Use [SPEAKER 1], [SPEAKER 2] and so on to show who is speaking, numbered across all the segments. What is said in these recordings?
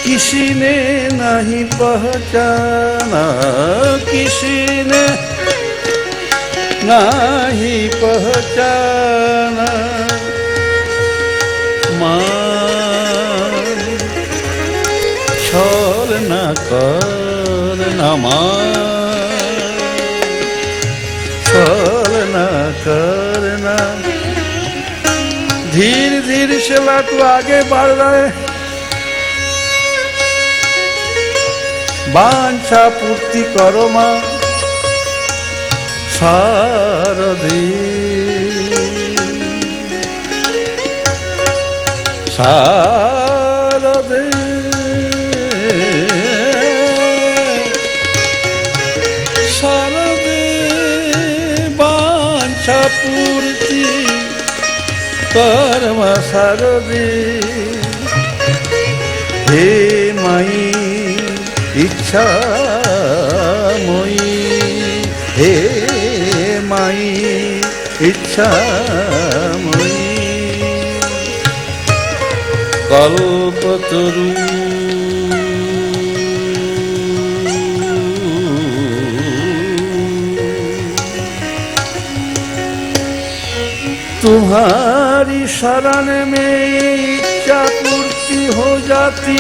[SPEAKER 1] किसी ने नहीं पहचाना, किसी ने नहीं पहचाना। माँ छल न करना, माँ छल न करना। धीरे धीरे से तू आगे बढ़ रहे, वांछा पूर्ति करो माँ शारदे, शारदे शारदे। वांछा पूर्ति कर्म शारदे। हे माई इच्छा मोई, हे माई इच्छा मोई। कल्पतरु तुम्हारी शरण में इच्छा पूर्ति हो जाती।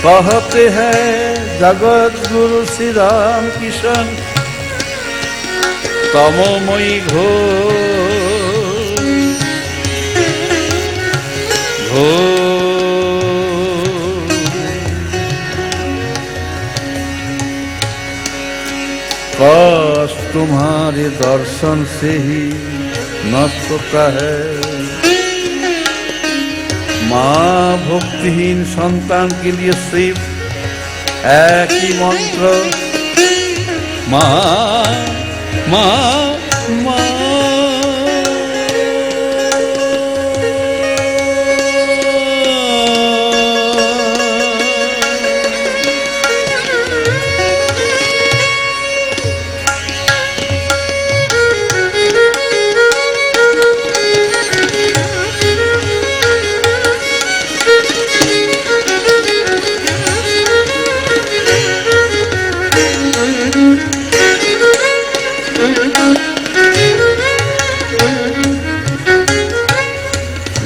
[SPEAKER 1] कहते हैं जगत गुरु श्री राम किशन तमोमयी घोर घोर। कष्ट तुम्हारे दर्शन से ही नष्ट होता है। माँ भक्तिहीन संतान के लिए सिर्फ एक ही मंत्र, माँ माँ माँ।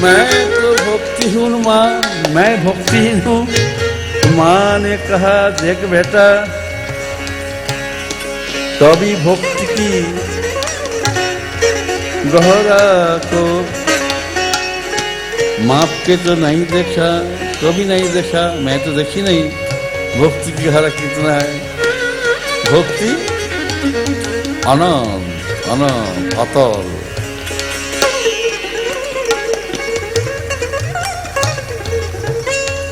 [SPEAKER 1] मैं तो भक्तिहीन माँ, मैं भक्तिहीन हूँ। माँ ने कहा देख बेटा, कभी भक्ति की गहरा को माप के तो नहीं देखा, कभी नहीं देखा। मैं तो देखी नहीं भक्ति की गहरा कितना है। भक्ति अनंत अनंत अतल।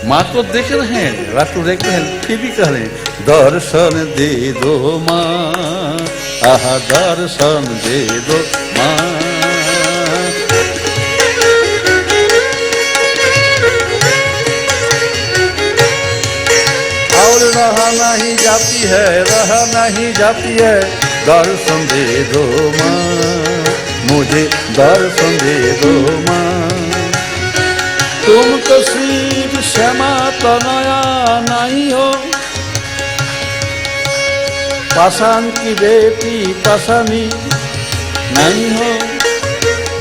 [SPEAKER 1] माँ को देख रहे हैं, रात को देख रहे हैं, फिर भी कह रहे हैं दर्शन दे दो माँ, आहा दर्शन दे दो माँ। और रहा नहीं जाती है, रहा नहीं जाती है। दर्शन दे दो माँ, मुझे दर्शन दे दो माँ। तुम तो श्री श्यामा तनया नहीं हो, पाषाण की बेटी पाषाणी नहीं हो,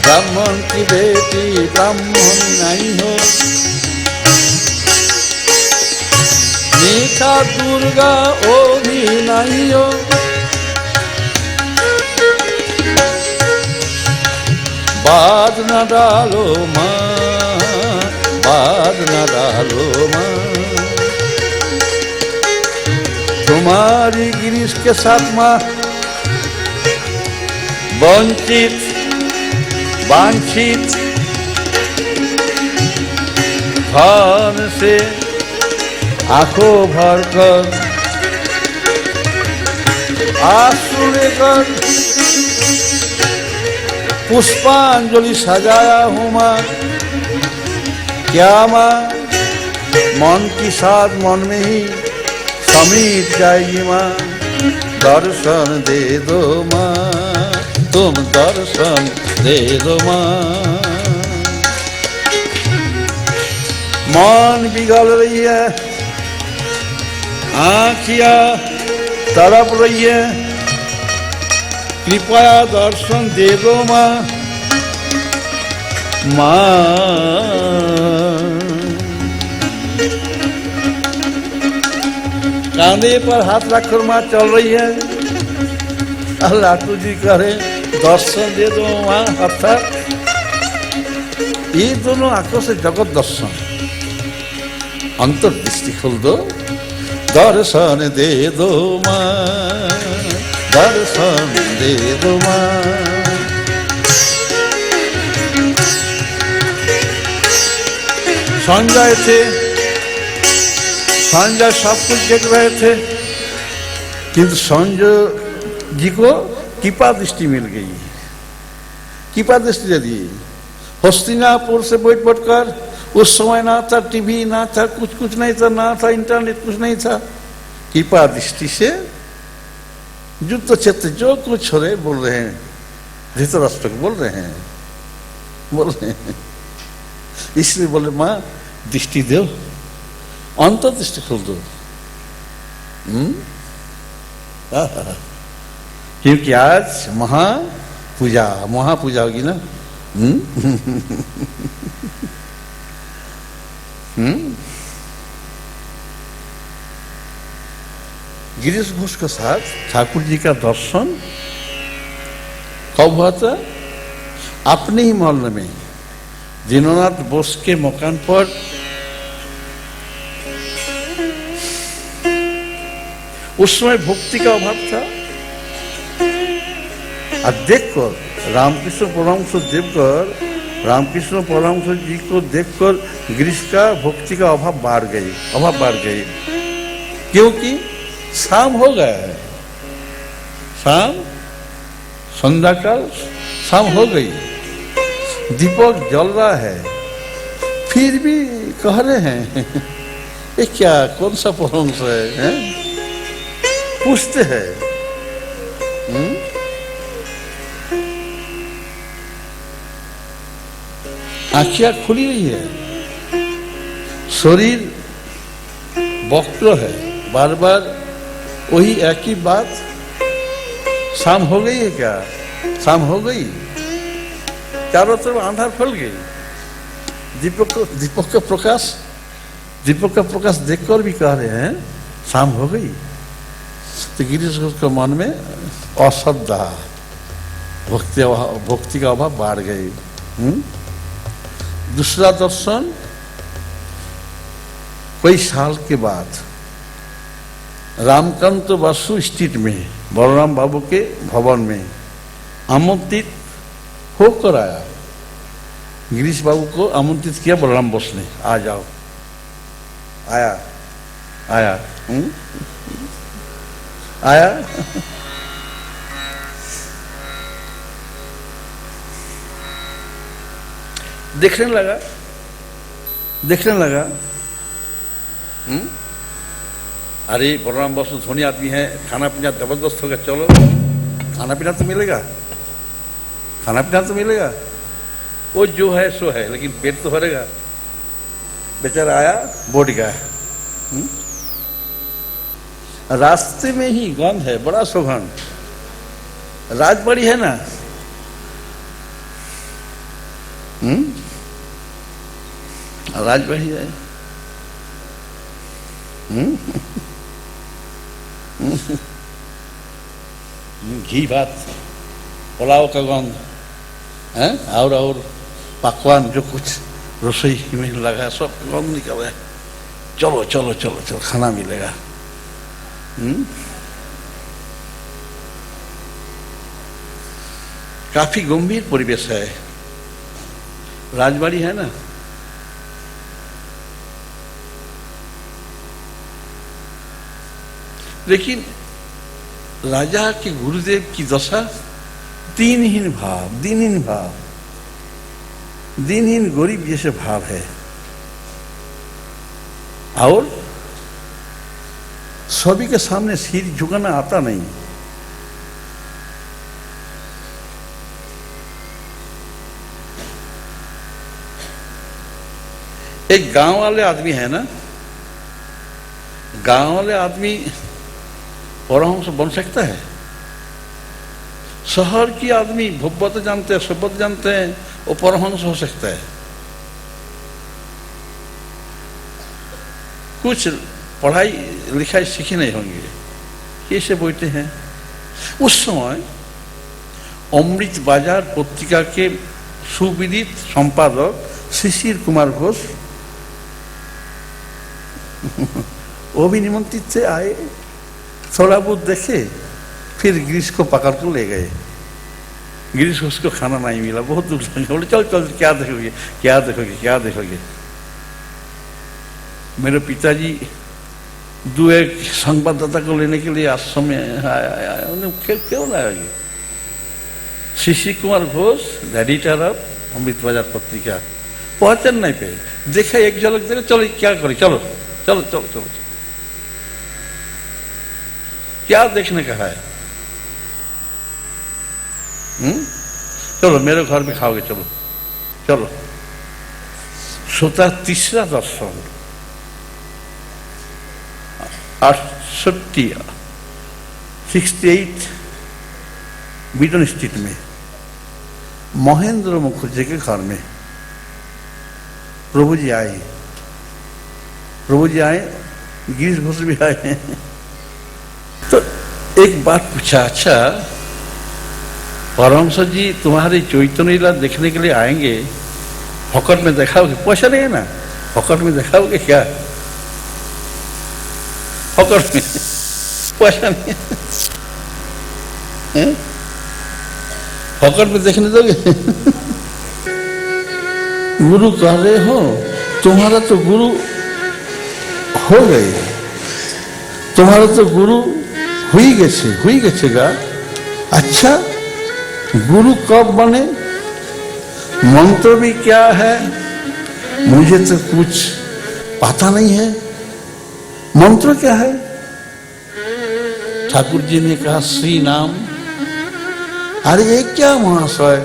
[SPEAKER 1] ब्राह्मण की बेटी ब्राह्मण नहीं हो। मीठा दुर्गा वो भी नहीं हो। बाज न डालो माँ, बाज न डालो माँ। तुम्हारी गिरीश के साथ माँ वंचित वांछित धन से आंखों भर कर आंसू लेकर पुष्पांजलि सजाया हूँ माँ। क्या माँ मन की साथ मन में ही समीट जाएगी माँ। दर्शन दे दो माँ, तुम दर्शन दे दो माँ। मान बिगड़ रही है, आँखियाँ तड़प रही है, कृपया दर्शन दे दो माँ। माँ कांधे पर हाथ रखकर माँ चल रही है। लाटू जी कह रहे दर्शन दे दो माँ। अर्थात ये दोनों आंखों से जगत दर्शन, अंतर्दृष्टि खोल दो, दर्शन दे दो माँ, दर्शन दे दो माँ। संजय थे, संजय सब कुछ देख रहे थे, किंतु संजय जी को कृपा दृष्टि मिल गई, कृपा दृष्टि दे दी। हस्तिनापुर से बैठकर, उस समय ना था टीवी, ना था कुछ नहीं था, ना था इंटरनेट, कुछ नहीं था। कृपा दृष्टि से युद्ध क्षेत्र जो कुछ हो रहे बोल रहे हैं, धृतराष्ट्र को बोल रहे हैं। इसलिए बोले माँ दृष्टि दो, अंतर्दृष्टि खोल दो। क्योंकि आज महापूजा होगी ना। गिरीश घोष के साथ ठाकुर जी का दर्शन कब हुआ था? अपने ही मोहल्ले में दीननाथ बोस के मकान पर उस समय भक्ति का अभाव था। और देखकर रामकृष्ण परमहंस जी को देखकर गिरीश का भक्ति का अभाव बढ़ गई। क्योंकि शाम हो गया है, संध्या काल शाम हो गई, दीपक जल रहा है, फिर भी कह रहे हैं ये क्या, कौन सा परमहंस है? पूछते हैं। आँखियां खुली हुई है, शरीर वक्र है, बार बार वही एक ही बात। शाम हो गई है क्या? शाम हो गई, चारों तरफ अंधार फैल गई। दीपक का प्रकाश देखकर भी कह रहे हैं शाम हो गई। तो गिरीश घोष के मन में अश्रद्धा, भक्ति का अभाव बढ़ गई। दूसरा दर्शन कई साल के बाद रामकांत बासु स्ट्रीट में बलराम बाबू के भवन में आमंत्रित होकर आया। गिरीश बाबू को आमंत्रित किया बलराम बोस ने, आ जाओ। आया देखने लगा। अरे बलराम बासु धोनी आदमी है, खाना पीना जबरदस्त होगा, चलो खाना पीना तो मिलेगा। वो जो है सो है, लेकिन पेट तो भरेगा। बेचारा आया, बैठ गया। रास्ते में ही गंध है, बड़ा सुगंध, राजबाड़ी है ना। राजबाड़ी है। घी भात, पुलाव का गंध है, और पकवान जो कुछ रसोई में लगा, सब गंध निकल रहा है। चलो खाना मिलेगा। काफी गंभीर परिवेश है, राजबाड़ी है ना। लेकिन राजा के गुरुदेव की दशा दीनहीन गरीब जैसे भाव है, और सभी के सामने सिर झुकाना आता नहीं। एक गांव वाले आदमी है ना, गांव वाले आदमी परमहंस बन सकता है? शहर की आदमी भगवत जानते हैं, सुबत जानते हैं, वो परमहंस हो सकता है? कुछ पढ़ाई लिखाई सीखे नहीं होंगे, कैसे बोलते हैं? उस समय अमृत बाजार पत्रिका के सुविदित संपादक शिशिर कुमार घोष वो भी निमंत्रित से आए, थोड़ा बहुत देखे, फिर गिरीश को पकड़ कर ले गए। गिरीश को उसको खाना नहीं मिला, बहुत दुख लगा। बोले चल चल, क्या देखोगे क्या देखोगे क्या देखोगे? मेरे पिताजी दो एक संवाददाता को लेने के लिए आश्रम में आया, उन्हें क्यों लाएगी? शिशिर कुमार घोष, एडिटर ऑफ अमृत बाजार पत्रिका, पहचान नहीं पे, देखा एक झलक देखा, चलो क्या करे, चलो चलो चलो चलो, क्या देखने का है? चलो मेरे घर में खाओगे, चलो चलो। सोता तीसरा दर्शन 68 बीटन स्ट्रीट में महेंद्र मुखर्जी के घर में प्रभु जी आए, गिरीश घोष भी आए। तो एक बात पूछा, अच्छा परमहंस जी तुम्हारी चैतन्य लीला देखने के लिए आएंगे, फकट में दिखाओगे? पैसा नहीं है ना, फकट में दिखाओगे क्या? फकट में पैसा नहीं है, फकट में देखने दोगे? गुरु कह रहे हो, तुम्हारा तो गुरु हो गए, तुम्हारा तो गुरु हुई गेछेगा। अच्छा गुरु कब बने, मंत्र भी क्या है, मुझे तो कुछ पता नहीं है। मंत्र क्या है? ठाकुर जी ने कहा श्री नाम। अरे ये क्या महाशय,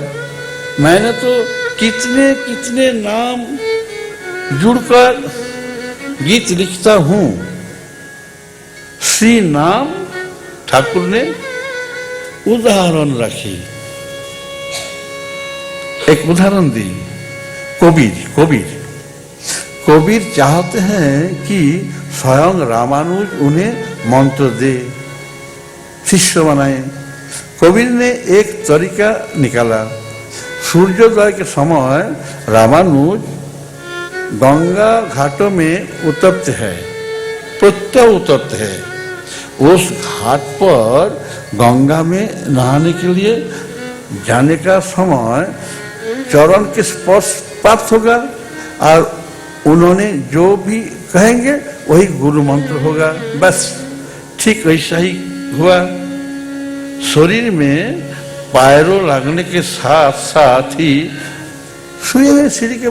[SPEAKER 1] मैंने तो कितने कितने नाम जुड़कर गीत लिखता हूं। श्री नाम ठाकुर ने उदाहरण रखी, एक उदाहरण दी। कबीर चाहते हैं कि स्वयं रामानुज उन्हें मंत्र दे, शिष्य बनाए। कबीर ने एक तरीका निकाला। सूर्योदय के समय रामानुज गंगा घाटों में उतरते हैं, प्रत्यह उतरते हैं। उस घाट पर गंगा में नहाने के लिए जाने का समय चरण के स्पर्श प्राप्त होगा और उन्होंने जो भी कहेंगे वही गुरु मंत्र होगा। बस ठीक वैसा ही हुआ। शरीर में पैरों लगने के साथ साथ ही सोए हुए सीढ़ी के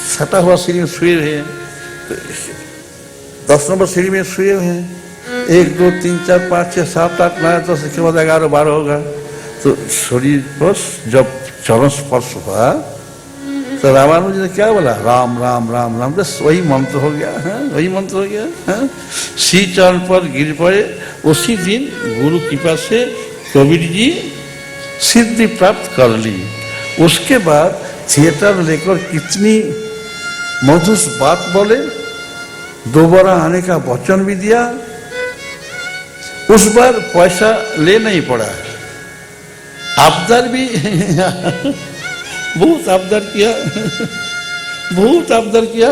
[SPEAKER 1] सटा हुआ सीढ़ी में सोए हुए हैं, 10 नंबर सीढ़ी में सोए हुए हैं। 1 2 3 4 5 6 7 8 9 10 इसके बाद 11 12 होगा। तो शरीर पर जब चरण स्पर्श हुआ तो रामानुज ने क्या बोला? राम राम राम राम, बस वही मंत्र हो गया। वही मंत्र हो गया। श्री चरण पर गिर पड़े। उसी दिन गुरु कृपा से कबीर जी सिद्धि प्राप्त कर ली। उसके बाद थिएटर लेकर कितनी मधुर बात बोले, दोबारा आने का वचन भी दिया। उस बार पैसा ले नहीं पड़ा, आबदार भी बहुत आबदार किया, बहुत आबदार किया।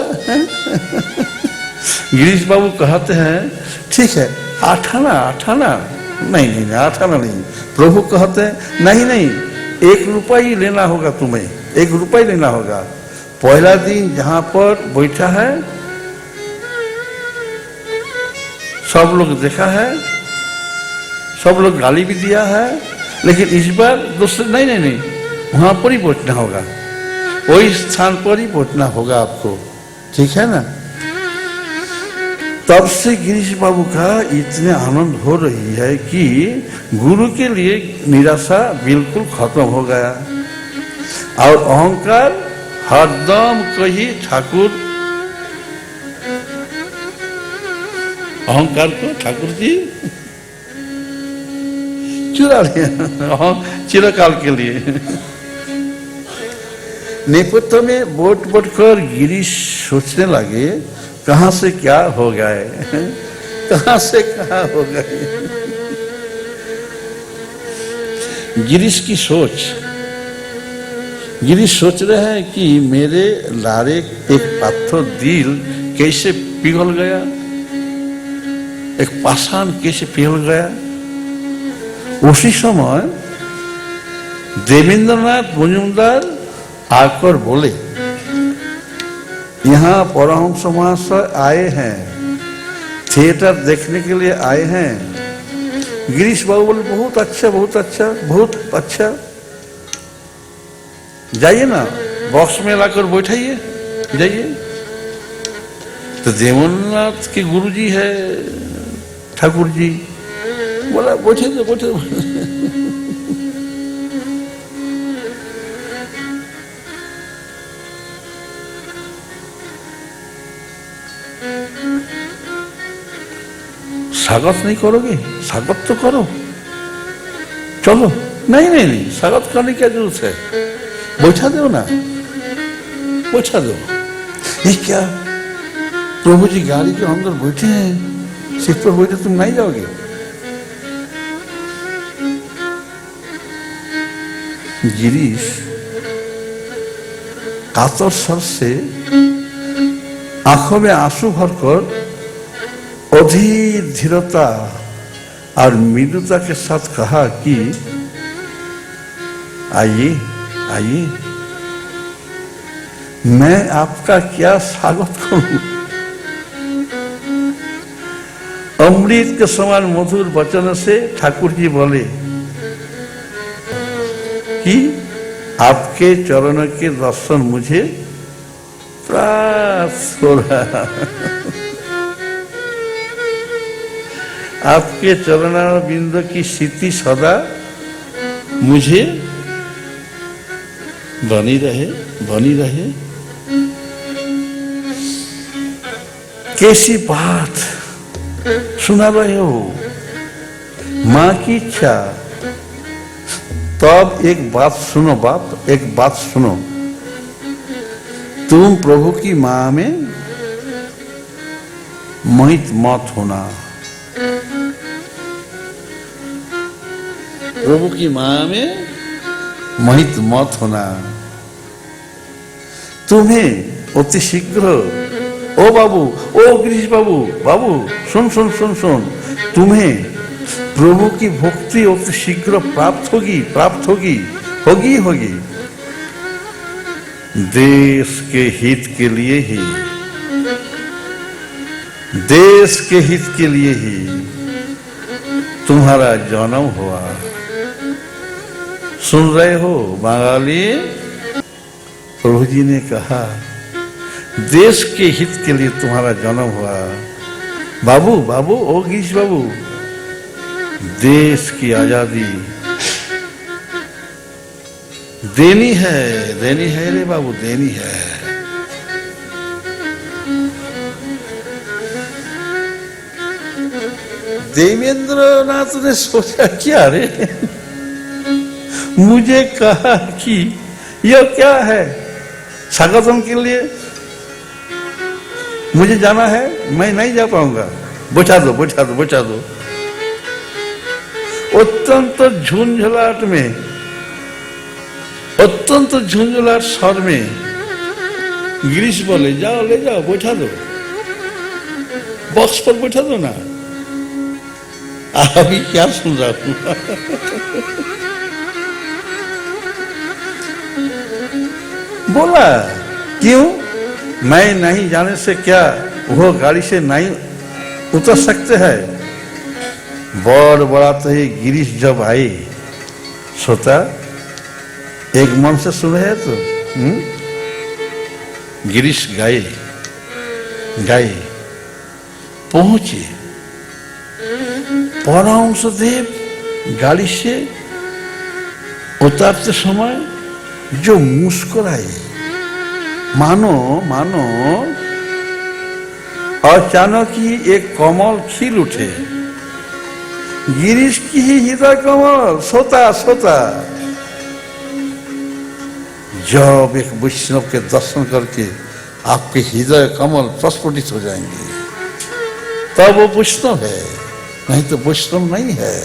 [SPEAKER 1] गिरीश बाबू कहते हैं ठीक है, आठाना नहीं 8 आना नहीं। प्रभु कहते हैं नहीं 1 रुपया ही लेना होगा, तुम्हें 1 रुपया लेना होगा। पहला दिन जहां पर बैठा है सब लोग देखा है, सब लोग गाली भी दिया है, लेकिन इस बार दूसरे नहीं वहां पर ही पहुंचना होगा, वही स्थान पर ही पहुंचना होगा आपको, ठीक है ना। तब से गिरीश बाबू का इतने आनंद हो रही है कि गुरु के लिए निराशा बिल्कुल खत्म हो गया और अहंकार हरदम कही ठाकुर अहंकार को ठाकुर जी चुरा लिया चिरकाल के लिए। नेपथ्य में बोट बोट कर गिरीश सोचने लगे कहां से क्या हो गए, कहां से कहां हो गए। गिरीश की सोच, गिरीश सोच रहे हैं कि मेरे लारे एक पाथर दिल कैसे पिघल गया, एक पाषाण कैसे पिघल गया। उसी समय देवेंद्रनाथ मजुमदार आकर बोले यहाँ परमहंस महाशय आए हैं, थिएटर देखने के लिए आए हैं। गिरीश बाबू बोले बहुत अच्छा बहुत अच्छा बहुत अच्छा, जाइए ना बॉक्स में लाकर बैठाइए जाइए। तो देवेंद्रनाथ के गुरुजी है ठाकुर जी, बोला बैठे तो बैठे। स्वागत नहीं करोगे, स्वागत तो करो, चलो। नहीं नहीं नहीं, स्वागत करने की क्या जरूरत है, बैठा दो ना, बैठा दो। ये क्या प्रभु जी गाड़ी के अंदर बैठे हैं, सीट पर बैठे, तुम नहीं जाओगे। गिरीश कातर स्वर से आंखों में आंसू भरकर अधीर धीरता और मृदुता के साथ कहा कि आइए आइए, मैं आपका क्या स्वागत करूं। अमृत के समान मधुर वचन से ठाकुर जी बोले कि आपके चरणों के दर्शन मुझे प्राप्त हो रहा। आपके चरणार बिंदु की स्थिति सदा मुझे बनी रहे, बनी रहे। कैसी बात सुना रहे हो, मां की इच्छा। तब एक बात सुनो बाप, एक बात सुनो, तुम प्रभु की मां में मोहित मत होना। प्रभु की मां में मोहित मत होना। तुम्हें अति शीघ्र, ओ बाबू, ओ गिरीश बाबू, बाबू सुन सुन सुन सुन, तुम्हें प्रभु की भक्ति अति शीघ्र प्राप्त होगी, प्राप्त होगी, होगी होगी। देश के हित के लिए ही, देश के हित के लिए ही तुम्हारा जन्म हुआ। सुन रहे हो बंगाली, प्रभु जी ने कहा देश के हित के लिए तुम्हारा जन्म हुआ। बाबू बाबू, ओ गिरीश बाबू, देश की आजादी देनी है, देनी है रे बाबू, देनी है। देवेंद्रनाथ ने सोचा क्या रे, मुझे कहा कि यह क्या है, स्वागतम के लिए मुझे जाना है, मैं नहीं जा पाऊंगा, बैठा दो बैठा दो बैठा दो। अत्यंत झुंझलाहट में, अत्यंत झुंझलाहट स्वर में गिरीश बोले जाओ ले जाओ, बैठा दो, बॉक्स पर बैठा दो ना। अभी क्या सुन रहा हूं। बोला क्यों, मैं नहीं जाने से क्या वो गाड़ी से नहीं उतर सकते हैं। बड़ बड़ा तो ही गिरीश जब आई, सोता एक मन से सुन रहे तो गिरीश गए गए पहुंचे। परमहंस देव गाड़ी से उतारते समय जो मुस्कुराए, मानो मानो अचानक ही एक कमल खिल उठे, गिरीश की ही हृदय कमल सोता सोता। जब एक वैष्णव के दर्शन करके आपके हृदय कमल प्रस्फुटित हो जाएंगे, तब वो वैष्णव है, नहीं तो वैष्णव नहीं है।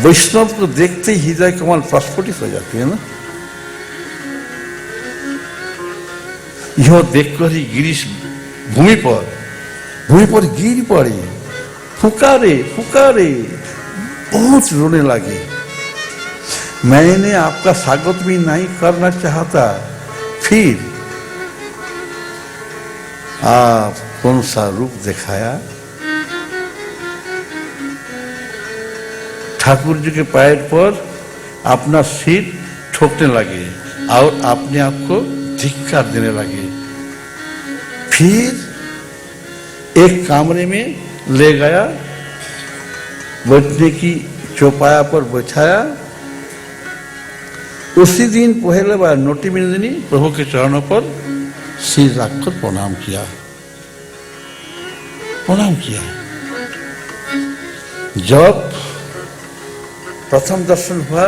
[SPEAKER 1] वैष्णव को देखते ही हृदय कमल प्रस्फुटित हो जाती है ना। यह देखकर ही गिरीश भूमि पर गिर पड़े, पुकारे पुकारे, बहुत रोने लगे। मैंने आपका स्वागत भी नहीं करना चाहता, फिर आप कौन सा रूप दिखाया। ठाकुर जी के पैर पर अपना सिर ठोकने लगे और अपने आप को धिक्कार देने लगे। फिर एक कमरे में ले गया, बैठने की चौपाया पर बैठाया। उसी दिन पहले बार नोटी बिनोदिनी प्रभु के चरणों पर सिर रखकर प्रणाम किया। जब प्रथम दर्शन हुआ,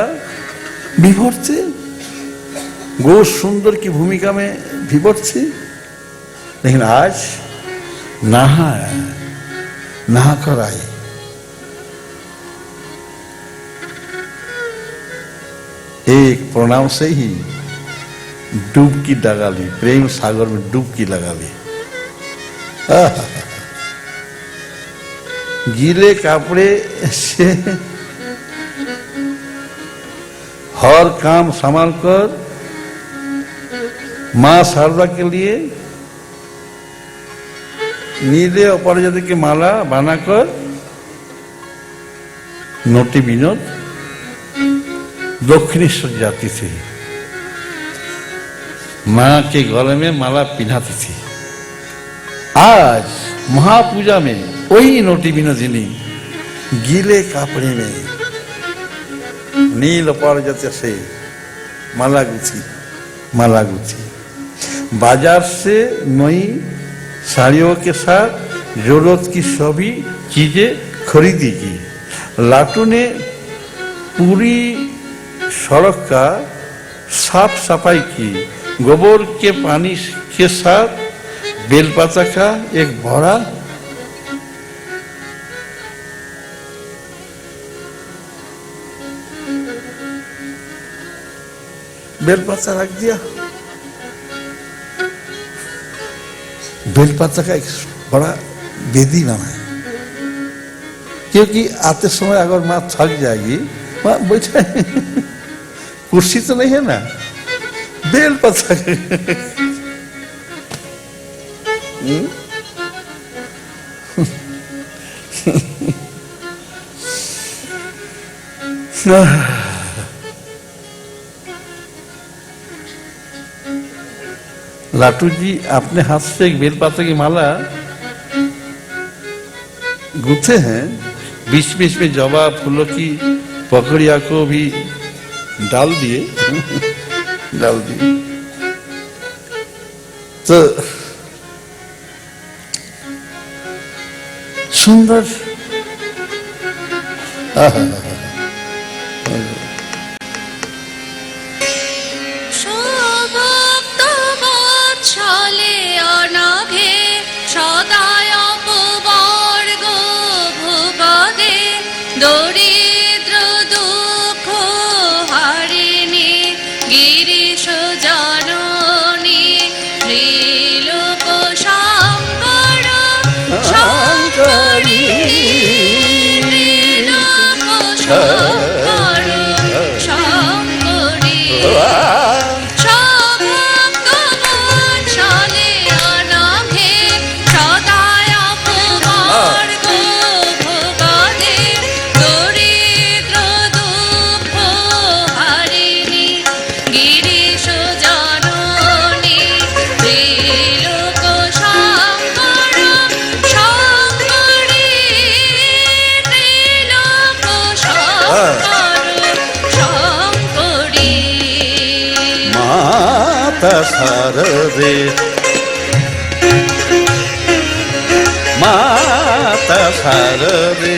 [SPEAKER 1] विभोर थे, गौ सुंदर की भूमिका में विभोर थे, लेकिन आज नहा कर आए। एक प्रणाम से ही डुबकी लगा ली, प्रेम सागर में डुबकी लगा ली। गीले कपड़े से हर काम संभाल कर मां शारदा के लिए नीले अपराजिता की माला बनाकर नोटी विनोद दक्षिणेश्वर जाती थी, मां के गले में माला पहनाती थी। आज महापूजा में वही नोटी विनोदिनी गीले कपड़े में नील अपराजिता से माला गुथी बाजार से नई साड़ियों के साथ जरूरत की सभी चीजें खरीदी की। लाटू ने पूरी सड़क का साफ सफाई की, गोबर के पानी के साथ बेलपाता का एक बड़ा बेलपाता रख दिया। बेलपाता का एक बड़ा वेदी बनाया, क्योंकि आते समय अगर मां थक जाएगी, वहां बैठे कुर्सी तो नहीं है ना, बेलपत्र लाटू जी अपने हाथ से एक बेलपत्र की माला गूंथे हैं, बीच बीच में जवा फूलों की पकड़िया को भी डाल दिए तो सुंदर शारदे माता शारदे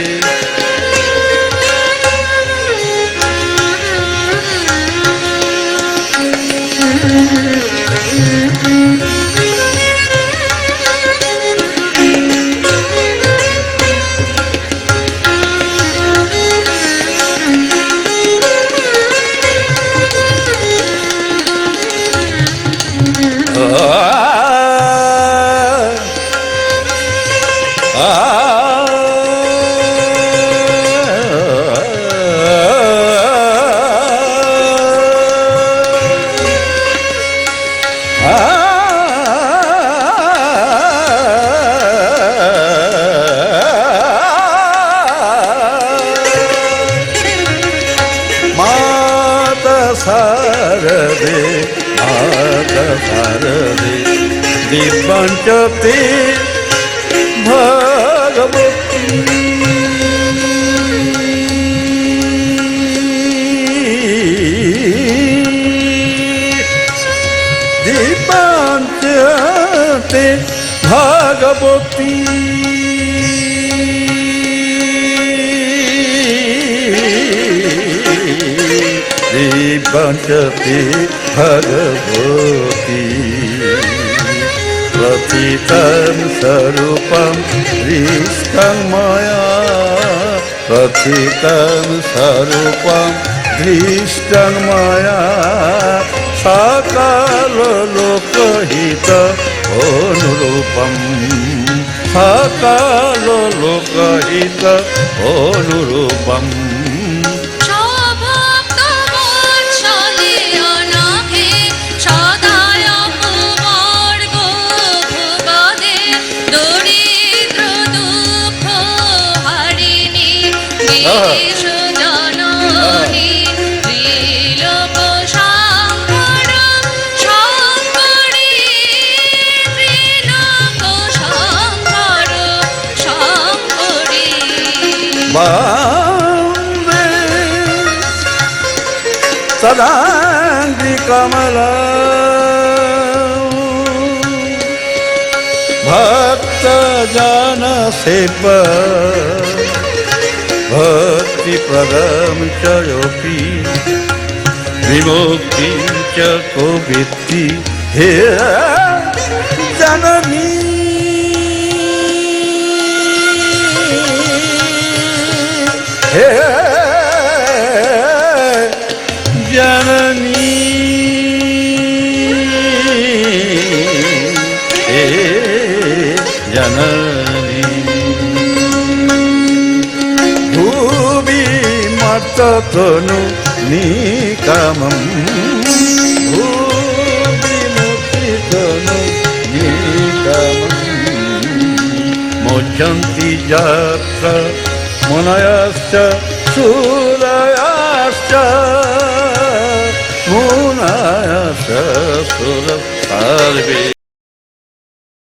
[SPEAKER 1] शारदे माता शारदे दिव्यंचते भगवती दिव्यंचते भगवती दिव्यंचते भगवती प्रथितं स्वरूपं दृष्टं मया प्रथितं स्वरूपं दृष्टं मया सकललोकहित अनुरूपं सकललोकहित अनुरूपम् वन्दे सदाङ्घ्रि कमला भक्तजनसेवा भक्तिप्रदं च योऽपि विमुक्तिं च को विद्धि हे जननी हे जननी हे जननी भूमि मत्तनु निकमं भूमि मुक्तितनु निकमं मोचन्ति यत्र मुनयश्च सूरयश्च मुनयश्च सुरः सर्वे